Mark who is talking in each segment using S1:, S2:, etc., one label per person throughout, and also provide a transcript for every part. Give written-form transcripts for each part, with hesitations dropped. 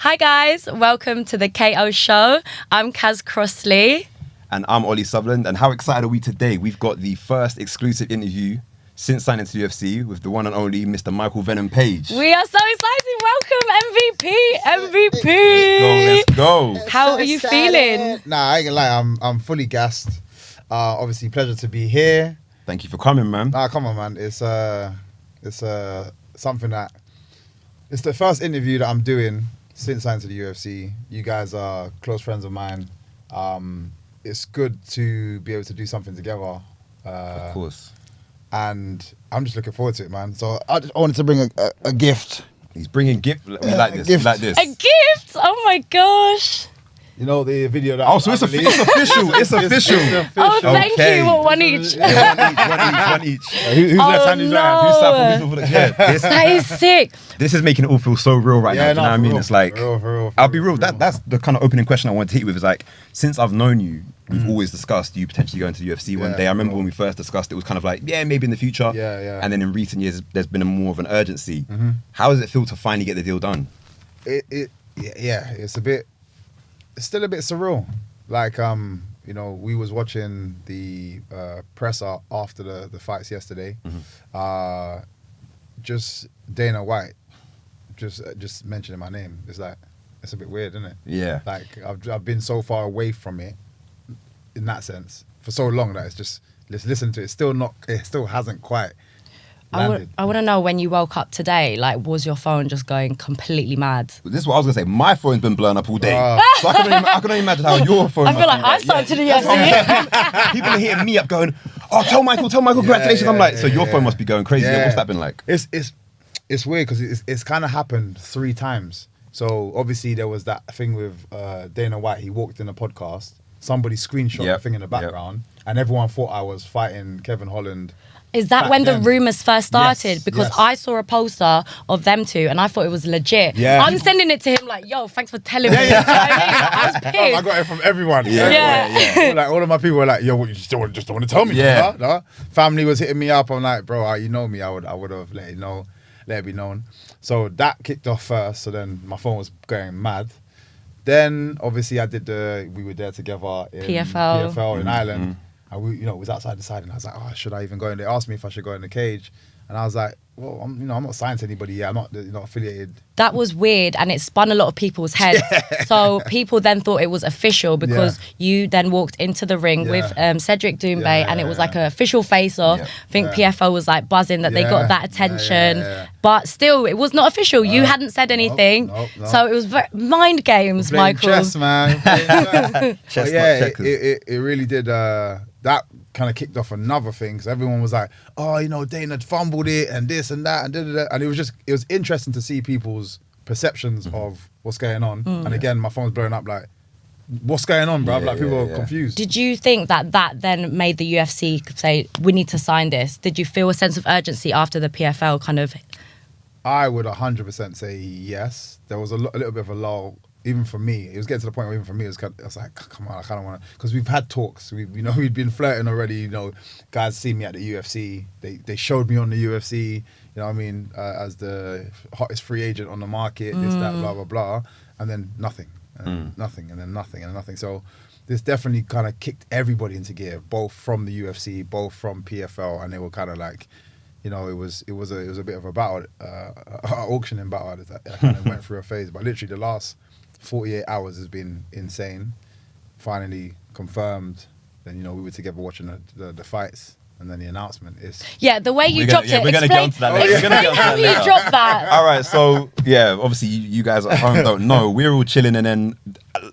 S1: Hi guys, welcome to the KO show. I'm Kaz Crossley.
S2: And I'm Ollie Sutherland. And how excited are we today? We've got the first exclusive interview since signing to the UFC with the one and only Mr. Michael Venom Page.
S1: We are so excited. Welcome, MVP.
S2: Let's go.
S1: How are you feeling?
S3: Nah, I ain't gonna lie, I'm fully gassed. Obviously, pleasure to be here.
S2: Thank you for coming, man.
S3: Nah, come on, man. It's something that it's the first interview that I'm doing since signing to the UFC. You guys are close friends of mine. It's good to be able to do something together.
S2: Of course.
S3: And I'm just looking forward to it, man. So I wanted to bring a gift.
S2: He's bringing gift. We like this.
S3: Gift.
S2: We like this.
S1: A gift? Oh my gosh.
S3: You know the video that
S2: Oh, so it's official. It's official.
S1: Oh, thank
S2: Okay.
S1: you. What, one each?
S2: One each.
S3: Who's left hand, who's right hand?
S2: Who's
S1: no.
S2: side from who's yeah,
S1: That is sick.
S2: this is making it all feel so real right now.
S3: Yeah,
S2: Do you know what I mean?
S3: real,
S2: It's like,
S3: for real.
S2: I'll be real. That's the kind of opening question I want to hit you with. Is like, since I've known you, we've always discussed you potentially going to the UFC one
S3: Yeah,
S2: day. I remember
S3: real.
S2: when we first discussed it was kind of like, yeah, maybe in the future.
S3: Yeah.
S2: And then in recent years, there's been more of an urgency. How does it feel to finally get the deal done?
S3: It's still a bit surreal. Like, we was watching the presser after the fights yesterday. Just Dana White, just mentioning my name. It's like, it's a bit weird, isn't it?
S2: Yeah.
S3: Like, I've been so far away from it, in that sense, for so long that it's just, let's listen to it. It still hasn't quite landed.
S1: I want to know when you woke up today, like, was your phone just going completely mad?
S2: This is what I was going to say. My phone's been blown up all day.
S3: Wow.
S2: So I can only imagine how your phone
S1: I feel like I
S2: must be
S1: started to the UFC.
S2: People are hitting me up going, oh, tell Michael, congratulations. I'm like, so your phone must be going crazy.
S3: Yeah.
S2: What's that been like?
S3: It's weird because it's kind of happened 3 times. So obviously there was that thing with Dana White. He walked in a podcast. Somebody screenshot the thing in the background, and everyone thought I was fighting Kevin Holland.
S1: Is that
S3: Back
S1: when
S3: then.
S1: the rumours first started?
S3: Yes,
S1: Because
S3: yes.
S1: I saw a poster of them two and I thought it was legit.
S3: Yeah.
S1: I'm sending it to him like, yo, thanks for telling me. You know what I mean? I was
S3: I
S1: pissed.
S3: got it from everyone.
S1: Yeah.
S3: Like all of my people were like, "Yo, what, you just don't want to tell me?"
S2: Yeah.
S3: No? Family was hitting me up. I'm like, "Bro, you know me. I would have let it be known." So that kicked off first. So then my phone was going mad. Then obviously we were there together in PFL in Ireland, and we it was outside the side, and I was like, "Oh, should I even go in?" They asked me if I should go in the cage, and I was like, "Well, I'm not signed to anybody yet. I'm not affiliated."
S1: That was weird and it spun a lot of people's heads. So people then thought it was official because you then walked into the ring with Cedric Doumbé and it was like an official face-off.
S2: Yeah.
S1: I think PFL was like buzzing that they got that attention.
S3: Yeah.
S1: But still, it was not official. You hadn't said anything.
S3: Nope.
S1: So it was mind games,
S3: Playing
S1: Michael.
S3: chess, man. Playing chess.
S2: Chess,
S3: But yeah,
S2: not checkers.
S3: it really did. That kind of kicked off another thing because everyone was like, "Oh, Dana fumbled it and this and that and da-da-da." And it was interesting to see people's perceptions of what's going on. And again, my phone's blowing up like, "What's going on, bro?" Like people are confused.
S1: Did you think that then made the UFC say, we need to sign this? Did you feel a sense of urgency after the PFL kind of...
S3: I would 100% say yes. There was a little bit of a lull. Even for me, it was getting to the point where even for me, I was like, come on, I kind of want to, because we've had talks. We'd been flirting already. Guys see me at the UFC. They showed me on the UFC. You know what I mean? As the hottest free agent on the market. This, that, blah, blah, blah, and then nothing, and nothing, and then nothing, and nothing. So this definitely kind of kicked everybody into gear, both from the UFC, both from PFL, and they were kind of like, it was a bit of a battle, auctioning battle that kind of went through a phase. But literally the last 48 hours has been insane. Finally confirmed. Then we were together watching the fights, and then the announcement is.
S1: Yeah, the way you dropped it.
S2: We're going to get onto that later.
S1: Explain how you dropped that.
S2: All right, so yeah, obviously you guys at home don't know. We're all chilling, and then,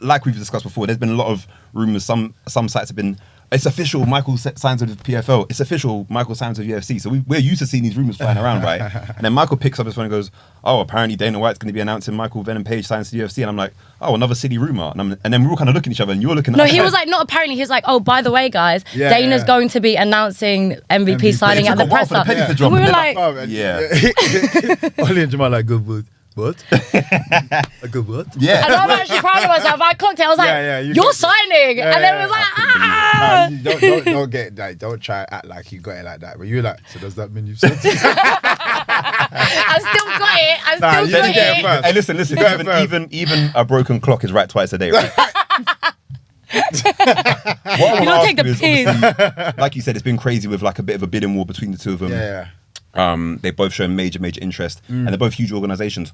S2: like we've discussed before, there's been a lot of rumors. Some sites have been, it's official, Michael signs with PFL. It's official, Michael signs with UFC. So we're used to seeing these rumors flying around, right? And then Michael picks up his phone and goes, "Oh, apparently Dana White's going to be announcing Michael Venom Page signs to the UFC." And I'm like, "Oh, another silly rumor." And then we're all kind of looking at each other, and you're looking at
S1: No,
S2: us
S1: he was like, not apparently. He was like, "Oh, by the way, guys, Dana's
S3: yeah.
S1: going to be announcing MVP signing
S2: It
S1: at
S2: took
S1: the
S2: a while for the
S1: presser."
S2: penny to drop,
S1: We were
S2: and then-
S1: like,
S2: Yeah.
S3: Ollie and Jamal like, "Good word." What? A good what?
S2: Yeah.
S1: and I'm actually proud of myself. I clocked it. I was like,
S3: you
S1: "You're
S3: got it.
S1: signing," and then it was like, "Ah."
S3: You don't get like, don't try to act like you got it like that. But you were like, so does that mean you've said?
S1: I still got it. I
S3: Nah,
S1: still
S3: you
S1: got
S3: didn't get it
S1: it.
S3: first.
S2: Hey, listen.
S3: got it first.
S2: Even a broken clock is right twice a day, right? What I
S1: You
S2: wanna
S1: don't
S2: ask
S1: take the
S2: you is,
S1: piss.
S2: obviously, like you said, it's been crazy with like a bit of a bidding war between the two of them.
S3: Yeah.
S2: They both shown major interest, and they're both huge organizations.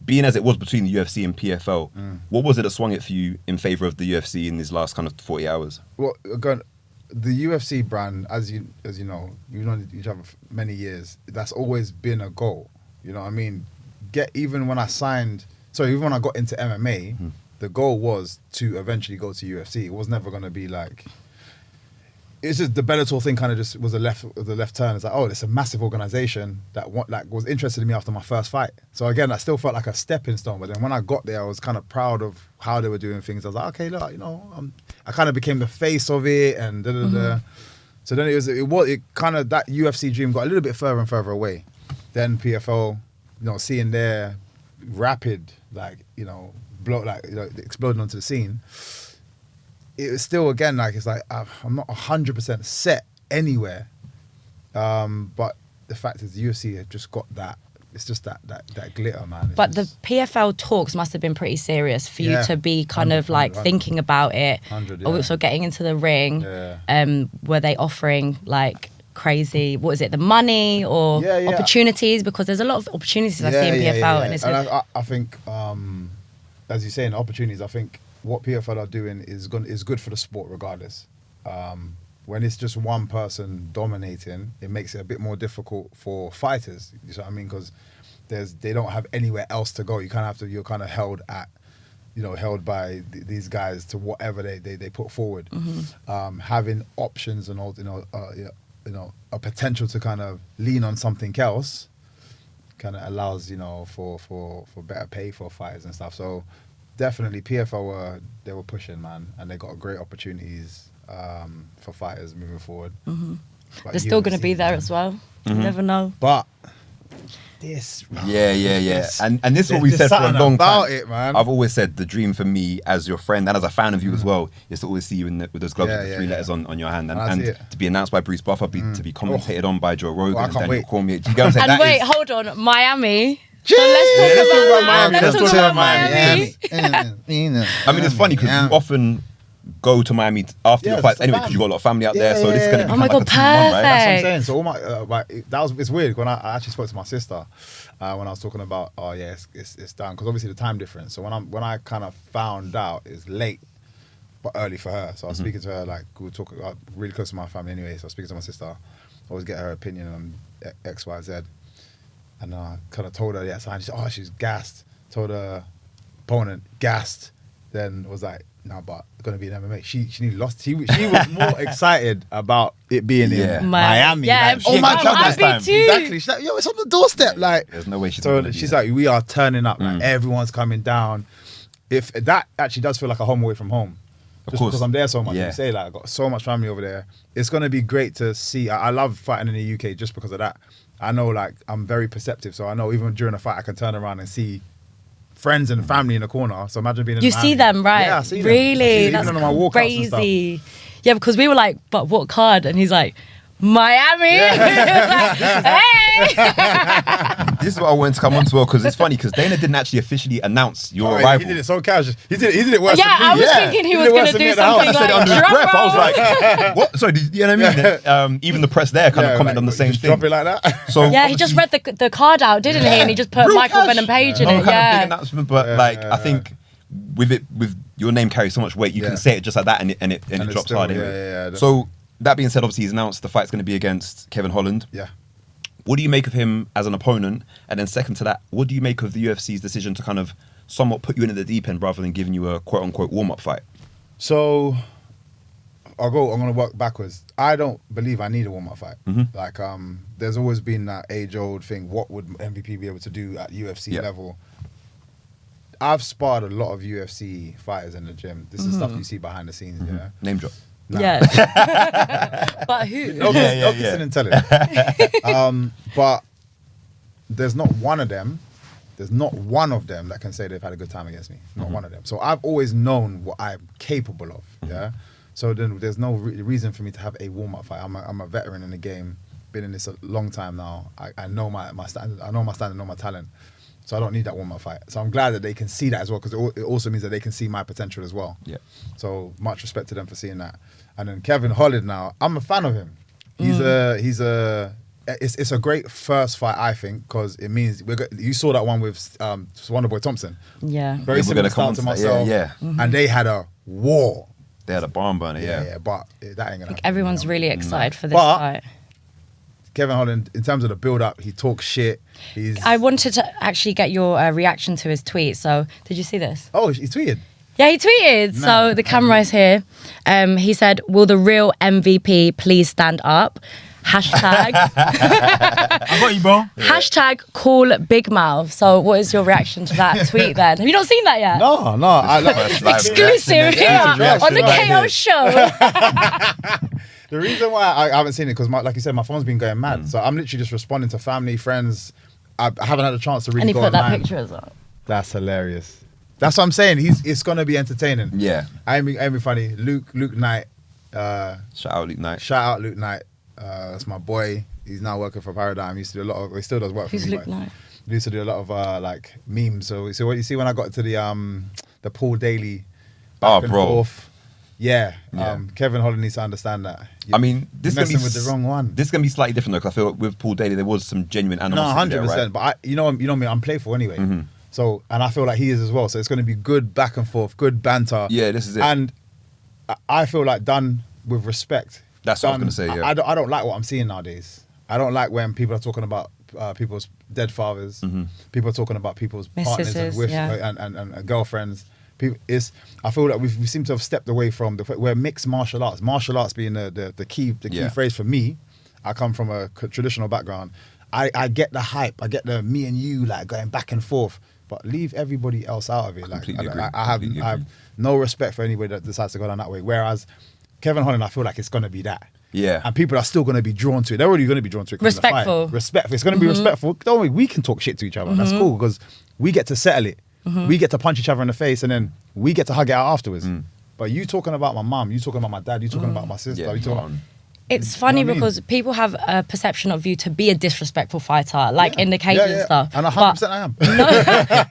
S2: Being as it was between the UFC and PFL, what was it that swung it for you in favor of the UFC in these last kind of 40 hours?
S3: Well, again, the UFC brand, as you know, you've known each other for many years. That's always been a goal. You know what I mean? Even when I got into MMA, the goal was to eventually go to UFC. It was never going to be like. It's just the Bellator thing kind of just was a left turn. It's like, oh, it's a massive organization that was interested in me after my first fight. So again, I still felt like a stepping stone. But then when I got there, I was kind of proud of how they were doing things. I was like, okay, look, you know, I kind of became the face of it, and So then it kind of that UFC dream got a little bit further and further away. Then PFL, you know, seeing their rapid, like, you know, exploding onto the scene. It was still, again, like, it's like I'm not 100% set anywhere, but the fact is the UFC have just got that. It's just that glitter, man. It's
S1: But
S3: just,
S1: the PFL talks must have been pretty serious for you to be kind of like
S3: 100.
S1: thinking about it.
S3: 100, yeah.
S1: Also getting into the ring.
S3: Yeah.
S1: Were they offering like crazy, what is it, the money or
S3: Yeah.
S1: opportunities? Because there's a lot of opportunities I see in PFL. And it's
S3: I think, as you say, in opportunities, I think what PFL are doing is good for the sport regardless. When it's just one person dominating, it makes it a bit more difficult for fighters. You know what I mean? Because they don't have anywhere else to go. You're kind of held by these guys to whatever they put forward. Having options and all, a potential to kind of lean on something else, kind of allows, you know, for better pay for fighters and stuff. So definitely PFL were pushing, man, and they got great opportunities for fighters moving forward.
S1: they're still going to be there as well. You never know.
S3: But this,
S2: Yeah. And this is what we've said for a
S3: something
S2: long
S3: about
S2: time.
S3: it, man.
S2: I've always said the dream for me as your friend and as a fan of you as well is to always see you with those gloves with the three letters on your hand, and to be announced by Bruce Buffer, to be commentated on by Joe Rogan and
S3: I can't
S2: Daniel
S3: wait.
S2: Cormier. Do you get what I'm saying?
S1: And
S2: That
S1: wait,
S2: is-
S1: hold on, Miami.
S3: Jeez.
S1: So let's talk about Miami.
S2: Let's
S1: Let's talk about Miami.
S2: I mean, it's funny because you often go to Miami after your
S3: Yeah,
S2: fights
S3: it's a
S2: anyway because you got a lot of family out there. So this is going to be
S1: Oh my
S2: like
S1: God,
S2: a 2-1, right?
S1: perfect.
S3: That's what I'm saying. So all my it's weird when I actually spoke to my sister when I was talking about it's down because obviously the time difference. So when I kind of found out it's late but early for her. So I was speaking to her, like, we were talking really close to my family anyway. So I was speaking to my sister, always get her opinion on X, Y, Z, and I kind of told her she's gassed. Told her opponent gassed. Then was like, no, but it's gonna be an MMA. She nearly lost. She was more excited about it being in Miami.
S1: Yeah,
S3: like, oh my God,
S1: I'd be too.
S3: exactly. She's like, yo, it's on the doorstep. Like,
S2: There's no way she's
S3: so
S2: gonna do
S3: she's
S2: that.
S3: like, we are turning up. Like, everyone's coming down. If that actually does feel like a home away from home,
S2: Of
S3: just
S2: course.
S3: because I'm there so much.
S2: Yeah.
S3: You say, like, I've got so much family over there. It's gonna be great to see. I love fighting in the UK just because of that. I know, like, I'm very perceptive, so I know even during a fight I can turn around and see friends and family in the corner. So imagine being in
S1: You
S3: Miami.
S1: see them, right?
S3: Yeah, I see them.
S1: Really?
S3: Even
S1: That's
S3: on my walkouts and stuff.
S1: crazy. Yeah, because we were like, but what card? And he's like, Miami. Like, hey.
S2: This is what I wanted to come on to well because it's funny because Dana didn't actually officially announce your
S3: Oh,
S2: arrival.
S3: he did it so casual. He did it worse
S1: Yeah,
S3: than
S1: I
S3: me.
S1: was thinking he was going to do something
S2: I said it
S1: like
S2: under his
S1: drum
S2: breath. I was
S1: roll.
S2: like, what? Sorry, you know what I mean? Even the press there kind of commented on the same
S3: just
S2: thing.
S3: Drop it like that.
S2: So
S1: Yeah, he just read the card out, didn't he? And he just put
S3: Real
S1: Michael
S3: cash.
S1: Venom Page in
S2: no
S1: it.
S2: kind of big
S1: Yeah.
S2: announcement, but I think with your name carries so much weight, you can say it just like that, and it
S3: it's
S2: drops
S3: still-
S2: hard
S3: yeah,
S2: anyway.
S3: yeah.
S2: So that being said, obviously he's announced the fight's going to be against Kevin Holland.
S3: Yeah.
S2: What do you make of him as an opponent? And then second to that, what do you make of the UFC's decision to kind of somewhat put you into the deep end rather than giving you a quote unquote warm up fight?
S3: So I'm going to work backwards. I don't believe I need a warm-up fight. Like, there's always been that age-old thing, what would MVP be able to do at UFC level? I've sparred a lot of UFC fighters in the gym. This is stuff you see behind the scenes, yeah?
S2: Name drop.
S3: Nah.
S1: Yeah. But who?
S3: No,
S2: Yeah.
S3: didn't tell it. But there's not one of them that can say they've had a good time against me. Not one of them. So I've always known what I'm capable of, yeah? So then there's no reason for me to have a warm-up fight. I'm a veteran in the game. been in this a long time now. I know my standard. I know my standard. I know my talent. So I don't need that warm-up fight. So I'm glad that they can see that as well, because it also means that they can see my potential as well.
S2: Yeah.
S3: So much respect to them for seeing that. And then Kevin Holland now, I'm a fan of him. It's a great first fight, I think, because it means you saw that one with Wonderboy Thompson.
S1: Yeah.
S3: Very similar start to myself.
S2: Yeah.
S3: And they had a war.
S2: They had a barn burner,
S3: Yeah, but that ain't gonna
S1: I think
S3: happen.
S1: everyone's really excited for this
S3: But-
S1: fight.
S3: Kevin Holland, in terms of the build-up, he talks shit.
S1: I wanted to actually get your reaction to his tweet. So, did you see this?
S3: Oh, he tweeted.
S1: Yeah, he tweeted. So the camera is here. He said, "Will the real MVP please stand up?" Hashtag.
S4: I got you, bro.
S1: Hashtag call Big Mouth. So what is your reaction to that tweet then? Have you not seen that yet?
S3: No.
S1: Exclusive here on the KO show.
S3: The reason why I haven't seen it, because like you said, my phone's been going mad. So I'm literally just responding to family, friends. I haven't had a chance to really
S1: And he
S3: go
S1: put that
S3: online.
S1: picture as well.
S3: That's hilarious. That's what I'm saying. It's gonna be entertaining.
S2: Yeah.
S3: Ain't be funny. Luke Knight.
S2: Shout out Luke Knight.
S3: Shout out Luke Knight. That's my boy. He's now working for Paradigm. He used to do a lot of. He still does work for
S1: Who's
S3: me.
S1: Luke
S3: but
S1: Knight?
S3: He used to do a lot of like memes. So what you see when I got to the Paul Daly.
S2: Oh,
S3: back and
S2: bro.
S3: forth, Yeah.
S2: Yeah.
S3: Kevin Holland needs to understand that.
S2: I mean, this is
S3: messing
S2: gonna be
S3: with the wrong one.
S2: This is gonna be slightly different though, because I feel like with Paul Daly there was some genuine
S3: No,
S2: animosity
S3: 100%.
S2: there, right?
S3: But you know me, I'm playful anyway.
S2: Mm-hmm.
S3: So, and I feel like he is as well. So it's going to be good back and forth, good banter.
S2: Yeah, this is it.
S3: And I feel like done with respect.
S2: That's what I was gonna say, yeah.
S3: I don't like what I'm seeing nowadays. I don't like when people are talking about people's dead fathers.
S2: Mm-hmm.
S3: People are talking about people's partners and,
S1: Mistresses, yeah.
S3: and girlfriends. I feel like we seem to have stepped away from we're mixed martial arts. Martial arts being the key
S2: Yeah.
S3: phrase for me. I come from a traditional background. I get the hype. I get the me and you like going back and forth. But leave everybody else out of it. Like
S2: Completely agree.
S3: I have
S2: Completely
S3: I have
S2: agree.
S3: no respect for anybody that decides to go down that way. Whereas Kevin Holland, I feel like it's gonna be that.
S2: Yeah.
S3: And people are still gonna be drawn to it. They're already gonna be drawn to it. 'cause of the fight.
S1: Respectful.
S3: Respectful. It's gonna be respectful. Don't worry, we can talk shit to each other. That's cool because we get to settle it. We get to punch each other in the face and then we get to hug it out afterwards. But you talking about my mum, you talking about my dad, you talking about my sister,
S2: Yeah,
S3: you talking about
S1: It's funny
S3: You know what I mean?
S1: because people have a perception of you to be a disrespectful fighter, like in the cage and stuff.
S3: And
S1: But
S3: 100% I am.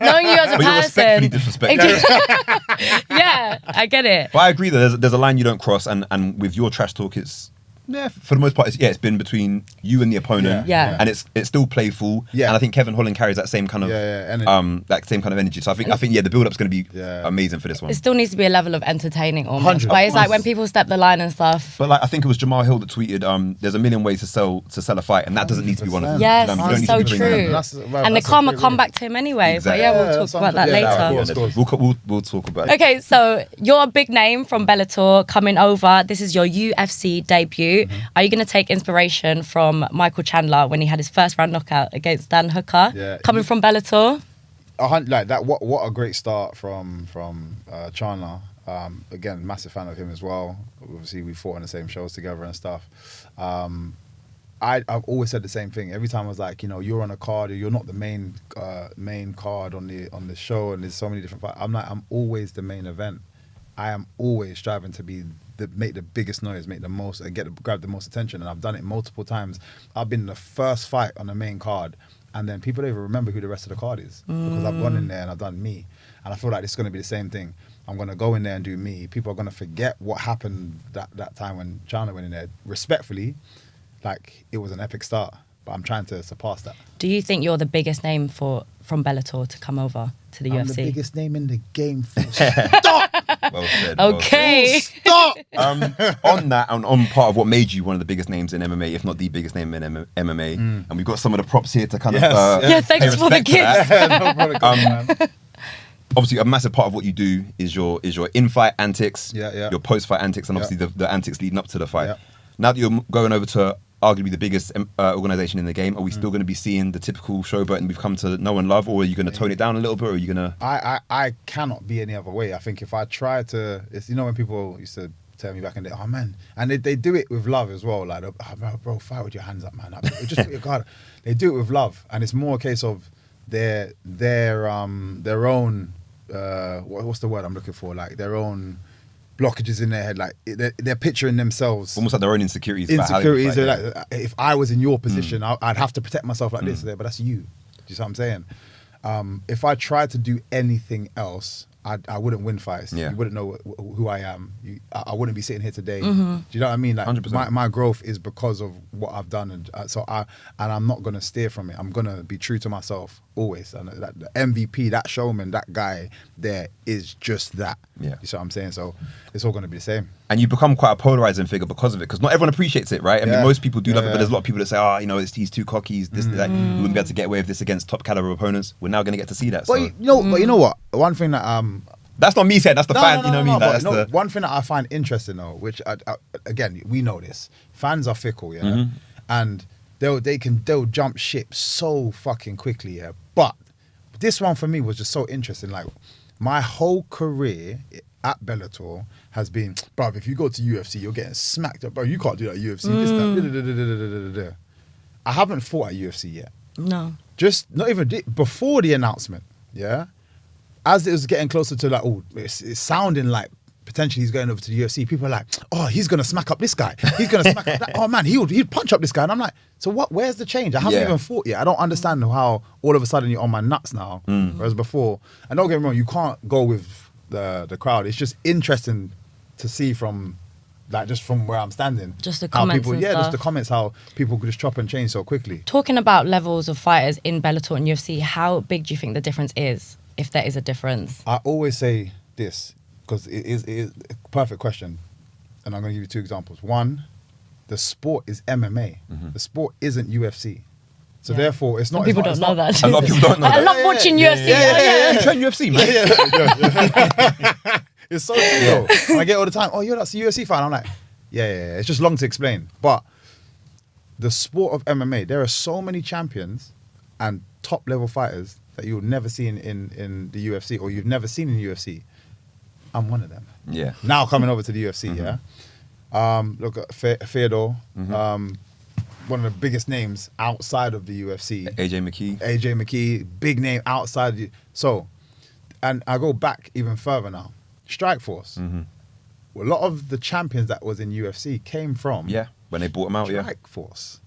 S1: knowing you as a
S2: But you're respectfully
S1: person,
S2: disrespectful.
S1: yeah, I get it.
S2: But I agree that there's a line you don't cross, and with your trash talk, it's for the most part, it's been between you and the opponent,
S1: Yeah.
S2: and it's still playful,
S3: Yeah.
S2: and I think Kevin Holland carries that same kind of
S3: energy.
S2: that same kind of energy. So I think the build up's going to be
S3: Yeah.
S2: amazing for this one.
S1: It still needs to be a level of entertaining almost.
S3: 100,
S1: But
S3: of
S1: it's like
S3: course.
S1: when people step the line and stuff.
S2: But like I think it was Jamal Hill that tweeted, "There's a million ways to sell a fight, and that doesn't need to be one of them."
S3: 100%.
S1: Yes,
S2: You don't need
S1: it's
S2: to
S1: so
S2: be bringing
S1: true.
S2: them.
S3: That's- well,
S1: And the
S3: that's a
S1: karma
S3: great
S1: come
S3: way.
S1: back to him anyway.
S2: Exactly.
S1: But yeah,
S3: Yeah,
S1: we'll
S3: that's
S1: talk about that
S3: something- yeah,
S1: later.
S3: of course.
S2: We'll talk about it.
S1: Okay, so you're a big name from Bellator coming over. This is your UFC debut. Are you going to take inspiration from Michael Chandler when he had his first round knockout against Dan Hooker?
S3: Yeah.
S1: Coming from Bellator?
S3: Like that. What a great start from Chandler. Again, massive fan of him as well. Obviously, we fought on the same shows together and stuff. I've always said the same thing. Every time I was like, you're on a card, or you're not the main card on the show, and there's so many different fights. I'm like, I'm always the main event. I am always striving to be make the biggest noise, make the most, and grab the most attention. And I've done it multiple times. I've been in the first fight on the main card, and then people don't even remember who the rest of the card is because I've gone in there and I've done me. And I feel like it's going to be the same thing. I'm going to go in there and do me. People are going to forget what happened that time when Chandler went in there. Respectfully, like it was an epic start, but I'm trying to surpass that.
S1: Do you think you're the biggest name from Bellator to come over to the
S3: I'm
S1: UFC?
S3: the biggest name in the game. Stop!
S2: Well said. well
S1: Okay.
S3: Stop!
S2: said. On that, on part of what made you one of the biggest names in MMA, if not the biggest name in MMA, and we've got some of the props here to kind
S3: Yes,
S2: of
S1: Yeah, thanks
S2: pay
S1: for the
S2: respect to that.
S1: gift.
S3: No problem, man.
S2: Obviously, a massive part of what you do is your in-fight antics,
S3: Yeah.
S2: your post-fight antics, and obviously the antics leading up to the fight.
S3: Yeah.
S2: Now that you're going over to arguably the biggest organization in the game, are we still going to be seeing the typical showboat we've come to know and love, or are you going to tone it down a little bit, or are you going to...
S3: I cannot be any other way. I think if I try to, it's when people used to tell me back in the day, oh man, and they do it with love as well. Like, oh, bro, fight with your hands up, man. Just put your guard. They do it with love, and it's more a case of their own. What's the word I'm looking for? Like their own blockages in their head. Like they're picturing themselves.
S2: Almost like their own insecurities.
S3: Insecurities. They're like, if I was in your position, I'd have to protect myself like this. But that's you. Do you see what I'm saying? If I tried to do anything else, I wouldn't win fights.
S2: Yeah.
S3: You wouldn't know who I am. I wouldn't be sitting here today.
S1: Mm-hmm.
S3: Do you know what I mean? Like
S2: 100%.
S3: my growth is because of what I've done, and I'm not gonna steer from it. I'm gonna be true to myself always. And that the MVP, that showman, that guy there is just that.
S2: Yeah.
S3: You see what I'm saying? So it's all gonna be the same.
S2: And you become quite a polarizing figure because of it, because not everyone appreciates it, right? I mean,
S3: Yeah.
S2: most people do love it,
S3: Yeah.
S2: but there's a lot of people that say, oh, you know, he's too cocky, he's this, that. We wouldn't be able to get away with this against top caliber opponents. We're now going to get to see that.
S3: But
S2: So.
S3: but you know what? One thing that
S2: That's not me saying, that's the fan, you know what I mean?
S3: but
S2: That's the...
S3: one thing that I find interesting though, which again we know this, fans are fickle, yeah, and they'll jump ship so fucking quickly, yeah. But this one for me was just so interesting. Like my whole career at Bellator has been, bruv, if you go to UFC, you're getting smacked up, bro. You can't do that at UFC. This, that, I haven't fought at UFC yet.
S1: No.
S3: Just not even before the announcement, yeah. As it was getting closer to like, it's sounding like potentially he's going over to the UFC. People are like, oh, he's gonna smack up this guy. He's gonna smack up that. Oh man, he'd punch up this guy. And I'm like, so what? Where's the change? I haven't even fought yet. I don't understand how all of a sudden you're on my nuts now, whereas before. And don't get me wrong, you can't go with the crowd. It's just interesting to see from like just from where I'm standing.
S1: Just the
S3: how
S1: comments
S3: people,
S1: and
S3: just
S1: stuff.
S3: the comments, how people could just chop and change so quickly.
S1: Talking about levels of fighters in Bellator and UFC, how big do you think the difference is, if there is a difference?
S3: I always say this because it is a perfect question, and I'm going to give you two examples. One, the sport is MMA. The sport isn't UFC. So therefore, it's not.
S1: Some people don't know that.
S2: A lot of people don't know
S1: I
S2: that.
S1: love watching UFC.
S2: You train UFC, man.
S3: It's so true. Though. I get all the time, oh, you're that's a UFC fan. I'm like, yeah. It's just long to explain. But the sport of MMA, there are so many champions and top level fighters that you'll never see in the UFC, or you've never seen in the UFC. I'm one of them.
S2: Yeah.
S3: Now coming over to the UFC, yeah. Look at Fedor, one of the biggest names outside of the UFC.
S2: AJ McKee,
S3: big name outside. So, and I go back even further now. Strikeforce. A lot of the champions that was in UFC came from
S2: when they bought him out,
S3: Strikeforce.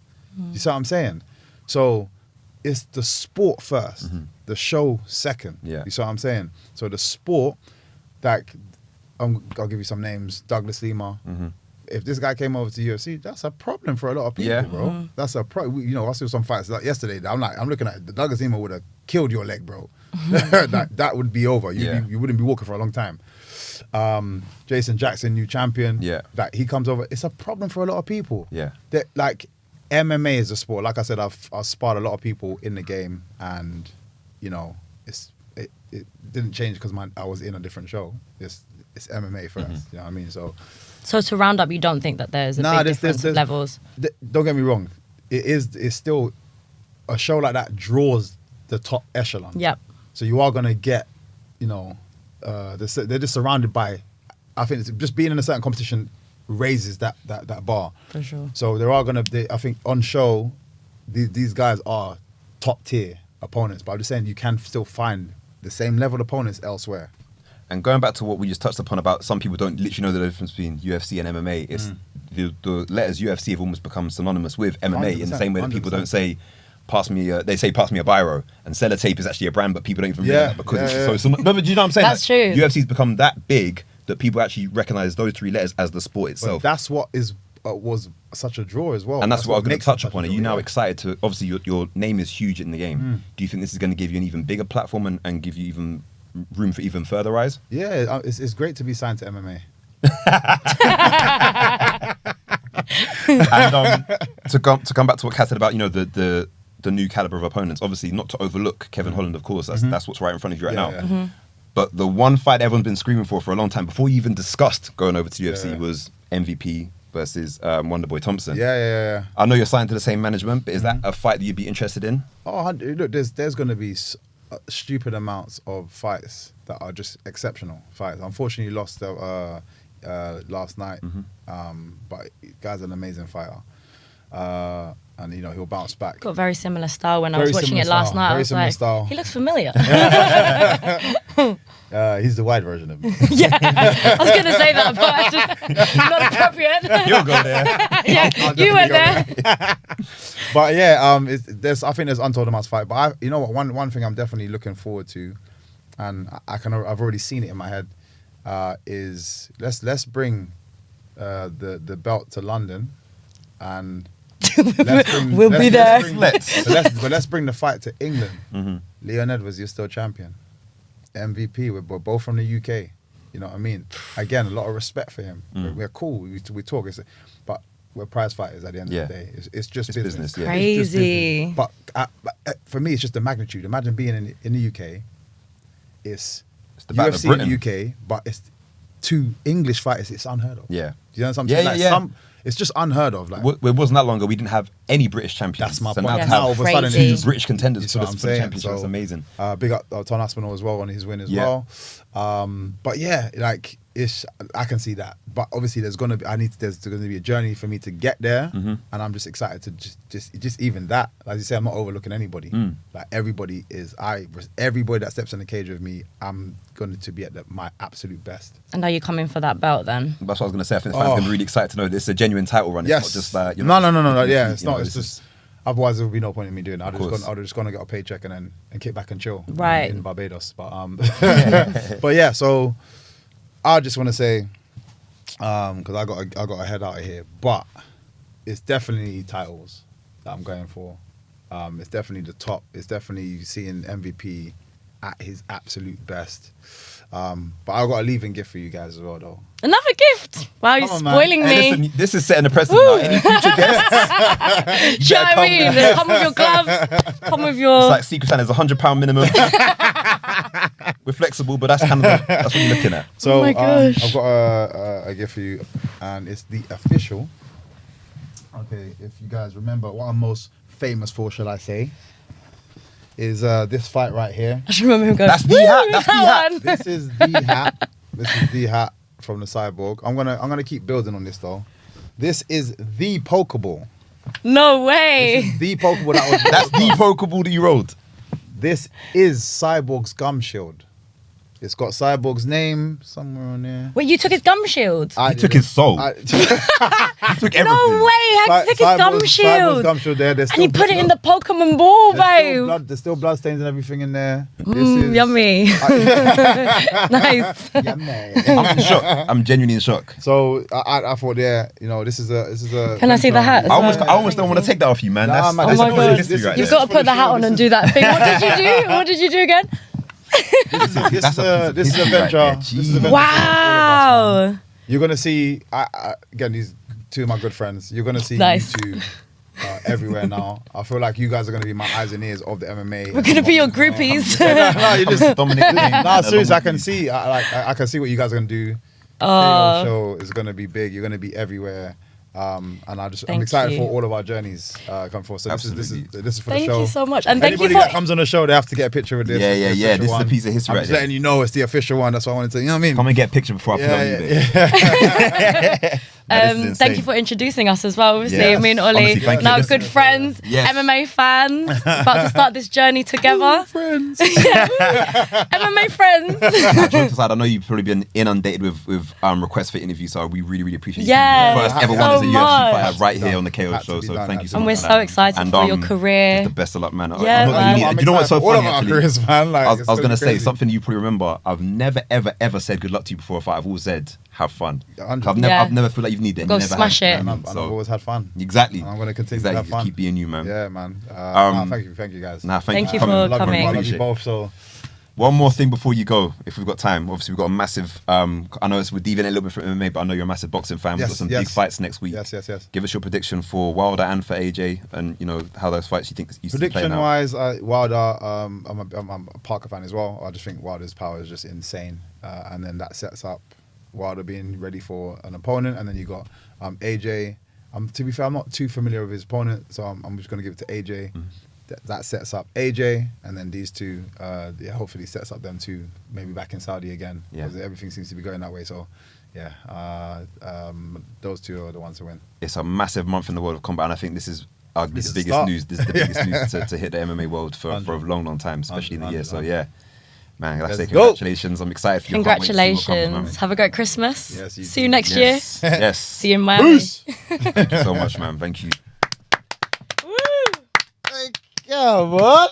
S3: You see what I'm saying? So it's the sport first, the show second.
S2: Yeah.
S3: You see what I'm saying? So the sport, like, I'll give you some names. Douglas Lima. If this guy came over to UFC, that's a problem for a lot of people, bro. That's a problem. You know, I saw some fights like yesterday. I'm looking at the Douglas Lima would have killed your leg, bro. that would be over. You wouldn't be walking for a long time. Jason Jackson, new champion.
S2: Yeah.
S3: That he comes over. It's a problem for a lot of people.
S2: Yeah.
S3: That, like, MMA is a sport. Like I said, I've sparred a lot of people in the game, and you know, it didn't change because I was in a different show. It's MMA first. You know what I mean? So
S1: to round up, you don't think that there's a big difference of levels?
S3: Don't get me wrong. It's still a show like that draws the top echelon.
S1: Yep.
S3: So you are gonna get, you know, they're just surrounded by. I think it's just being in a certain competition raises that bar.
S1: For sure.
S3: So there are I think on show, these guys are top tier opponents. But I'm just saying you can still find the same level opponents elsewhere.
S2: And going back to what we just touched upon about some people don't literally know the difference between UFC and MMA, it's the letters UFC have almost become synonymous with MMA in the same way that people
S3: 100%.
S2: don't say, pass me a biro, and sellotape is actually a brand, but people don't even realize that because it's so no, but do you know what I'm saying?
S1: That's true.
S2: UFC's become that big that people actually recognize those three letters as the sport
S3: But
S2: itself.
S3: that's what was such a draw as well.
S2: And that's what I was going to
S3: makes
S2: touch
S3: it such
S2: upon.
S3: a
S2: Are you
S3: draw,
S2: now
S3: yeah.
S2: excited to, obviously your name is huge in the game. Do you think this is going to give you an even bigger platform and give you even room for even further rise?
S3: Yeah, it's great to be signed to MMA.
S2: And to come back to what Kaz said about, you know, the new caliber of opponents, obviously not to overlook Kevin Holland, of course, that's what's right in front of you right now.
S3: Yeah.
S2: But the one fight everyone's been screaming for a long time, before you even discussed going over to UFC, was MVP versus Wonderboy Thompson.
S3: Yeah.
S2: I know you're signed to the same management, but is that a fight that you'd be interested in?
S3: Oh, look, there's going to be stupid amounts of fights that are just exceptional fights. Unfortunately, he lost last night, but guy's an amazing fighter. And you know he'll bounce back.
S1: Got a very similar style when I
S3: Very
S1: was watching
S3: similar
S1: it last
S3: style,
S1: night.
S3: very
S1: I was
S3: similar
S1: like,
S3: style.
S1: he looks familiar.
S3: He's the wide version of me.
S1: Yeah, I was gonna say that, but I just, not appropriate.
S2: You'll go there.
S1: Yeah,
S3: I'll
S1: you went
S3: definitely
S1: there.
S3: But yeah, I think there's untold amounts fight. But you know what? One thing I'm definitely looking forward to, and I've already seen it in my head, is let's bring the belt to London, and
S1: We'll be there.
S3: Let's bring the fight to England.
S2: Mm-hmm.
S3: Leon Edwards, you're still champion. MVP, we're both from the UK. You know what I mean? Again, a lot of respect for him. We're cool. We talk, but we're prize fighters at the end of the day. It's just business.
S2: Yeah.
S1: Crazy.
S3: It's just business. But for me, it's just the magnitude. Imagine being in the UK. It's
S2: the Battle of
S3: UFC in
S2: Britain.
S3: the UK, but it's two English fighters. It's unheard of.
S2: Yeah.
S3: Do you know what I'm saying?
S2: Yeah.
S3: It's just unheard of. Like,
S2: It wasn't that long ago. We didn't have any British champions.
S3: that's my
S2: So
S3: point.
S2: now
S1: Yeah.
S2: to
S3: Now
S2: have
S3: all of a sudden,
S1: Crazy.
S3: it's
S2: British contenders
S3: That's
S2: for
S3: what
S2: the
S3: I'm
S2: for the
S3: saying.
S2: championship. That's
S3: So,
S2: amazing.
S3: Big up Ton Aspinall as well on his win as
S2: Yeah.
S3: well. But yeah, like I can see that. But obviously, there's gonna be a journey for me to get there, and I'm just excited to just even that. As you say, I'm not overlooking anybody. Like everybody that steps in the cage with me, I'm going to be at my absolute best.
S1: And are you coming for that belt then?
S2: That's what I was going to say. I think the fans are going to be really excited to know this is a genuine title run. It's
S3: Yes.
S2: not just like
S3: No. Yeah, it's
S2: you know,
S3: not. It's just. Otherwise, there would be no point in me doing it.
S2: Of course.
S3: I'd just gonna get a paycheck and kick back and chill.
S1: Right.
S3: In Barbados, but but yeah. So I just want to say, because I got to head out of here, but it's definitely titles that I'm going for. It's definitely the top. It's definitely seeing MVP at his absolute best. But I've got a leaving gift for you guys as well, though.
S1: Another gift. Wow, you're
S3: Come on, man.
S1: spoiling me.
S2: Hey, listen, this is setting a precedent now. Any future guests,
S1: Do you know what I mean? Come with your gloves. Come with your.
S2: it's like Secret Santa's £100 minimum. We're flexible, but that's that's what you're looking at.
S3: So
S1: Oh my gosh.
S3: I've got a gift for you, and it's the official. Okay, if you guys remember what I'm most famous for, shall I say, is this fight right here.
S1: I just remember him going.
S2: That's the hat. That's the hat.
S1: one.
S3: This is the hat. This is the hat from the Cyborg. I'm gonna keep building on this though. This is the Pokeball.
S1: No way.
S3: The Pokeball that was.
S2: That's the Pokeball that you rolled.
S3: This is Cyborg's gum shield. It's got Cyborg's name somewhere on there.
S1: Wait, you took his gum shield?
S3: I
S2: He took his soul.
S3: I-
S2: He took everything.
S1: No way. How you took his gum
S3: Cyborg's
S1: shield?
S3: gum shield there. There's
S1: And he
S3: still
S1: put it in the Pokemon ball, babe.
S3: There's still blood stains and everything in there. This is
S1: Yummy. Nice.
S3: Yummy.
S2: I'm in shock. I'm genuinely in shock.
S3: So I thought, yeah, you know, this is a.
S1: Can I see the hat as
S2: I
S1: well?
S2: almost don't want to take that off you, man.
S3: Nah,
S2: That's
S3: man,
S2: that's
S1: Oh my
S2: amazing
S1: God.
S2: history right
S1: You've
S2: there.
S1: got to put the hat on and do that thing. What did you do? What did you do again?
S3: This
S2: That's a
S3: is
S2: piece of
S3: a
S2: history right
S3: venture.
S2: there.
S3: This is a
S2: Jeez.
S3: venture.
S1: Wow.
S3: You're gonna see. Again, these two of my good friends. You're gonna see
S1: Nice.
S3: you two everywhere now. I feel like you guys are gonna be my eyes and ears of the MMA.
S1: We're going to be your groupies.
S3: No, you just.
S2: Dominic.
S3: Nah, seriously, I can see. I can see what you guys are gonna do.
S1: Oh.
S3: The show is gonna be big. You're gonna be everywhere. And I'm
S1: Thank
S3: excited
S1: you.
S3: for all of our journeys come forward. So this is
S2: Absolutely.
S3: this is for
S1: Thank
S3: the show.
S1: you so much. And thank
S3: Anybody
S1: you for.
S3: that comes on the show, they have to get a picture with this.
S2: Yeah,
S3: It's the
S2: yeah.
S3: official
S2: This is a
S3: one.
S2: piece of history
S3: I'm
S2: right
S3: just
S2: there.
S3: letting you know it's the official one. That's what I wanted to. You know what I mean?
S2: Come and get a picture before I put it on eBay.
S3: yeah.
S2: That is
S1: Thank you
S2: insane.
S1: for introducing us as well. Obviously,
S2: Yes.
S1: me and Ollie,
S2: Honestly, thank you.
S1: now
S2: Listen.
S1: good friends,
S2: Yes.
S1: MMA fans, about to start this journey together.
S3: Friends.
S1: MMA friends.
S2: Joke aside, I know you've probably been inundated with requests for interviews, so we really appreciate
S1: Yeah,
S2: you. First ever
S1: so
S2: one as a UFC
S1: much.
S2: fighter right here on the KO
S3: Had to
S2: show,
S3: be
S2: so
S3: done,
S2: thank
S3: had
S2: you
S3: to
S2: so
S3: be
S1: And
S2: much.
S1: we're
S2: for
S1: so
S2: that.
S1: excited
S2: And,
S1: for your career.
S2: The best of luck, man.
S1: Yeah, man.
S2: Do you know what's so
S3: all
S2: funny,
S3: of our
S2: actually?
S3: careers, man. Like,
S2: I was
S3: it's
S2: going to
S3: gonna be
S2: say
S3: crazy.
S2: something you probably remember. I've never ever said good luck to you before a fight. I've always said have fun.
S3: 100.
S1: Yeah.
S2: I've never feel like you've needed it.
S1: Go
S2: You never
S1: smash
S2: have.
S1: it.
S3: And
S2: You know
S3: I've
S2: what I mean?
S3: always had fun.
S2: Exactly.
S3: And I'm gonna continue
S2: Exactly.
S3: to have fun.
S2: Keep being you, man.
S3: Yeah, man. Thank you guys.
S2: Nah,
S1: Thank you
S2: for
S1: for
S2: coming.
S3: Love
S1: coming.
S3: You, I love
S2: Appreciate
S3: you
S2: it.
S3: both. So
S2: One more thing before you go, if we've got time. Obviously, we've got a massive. I know we're deviating a little bit from MMA, but I know you're a massive boxing fan. We've got some big fights next week.
S3: Yes.
S2: Give us your prediction for Wilder and for AJ, and you know how those fights you think you see playing
S3: prediction
S2: out.
S3: wise, Wilder. I'm a Parker fan as well. I just think Wilder's power is just insane, and then that sets up Wilder being ready for an opponent, and then you got AJ. To be fair, I'm not too familiar with his opponent, so I'm just going to give it to AJ. That sets up AJ, and then these two, hopefully sets up them two, maybe back in Saudi again,
S2: Yeah.
S3: because everything seems to be going that way. So, yeah, those two are the ones to win.
S2: It's a massive month in the world of combat, and I think this is arguably
S3: This
S2: the
S3: is
S2: biggest
S3: start.
S2: news. This is the biggest news to hit the MMA world for a
S3: 100.
S2: long time, especially in the year. So
S3: 100.
S2: yeah, Man, I say
S3: Let's go.
S2: congratulations. I'm excited for you.
S1: Congratulations. Have a great Christmas.
S3: Yes, you
S1: See you
S3: too.
S1: next
S2: Yes.
S1: year.
S2: Yes.
S1: See you in Miami.
S2: Thank you so much, man. Thank you.
S3: Yeah, what?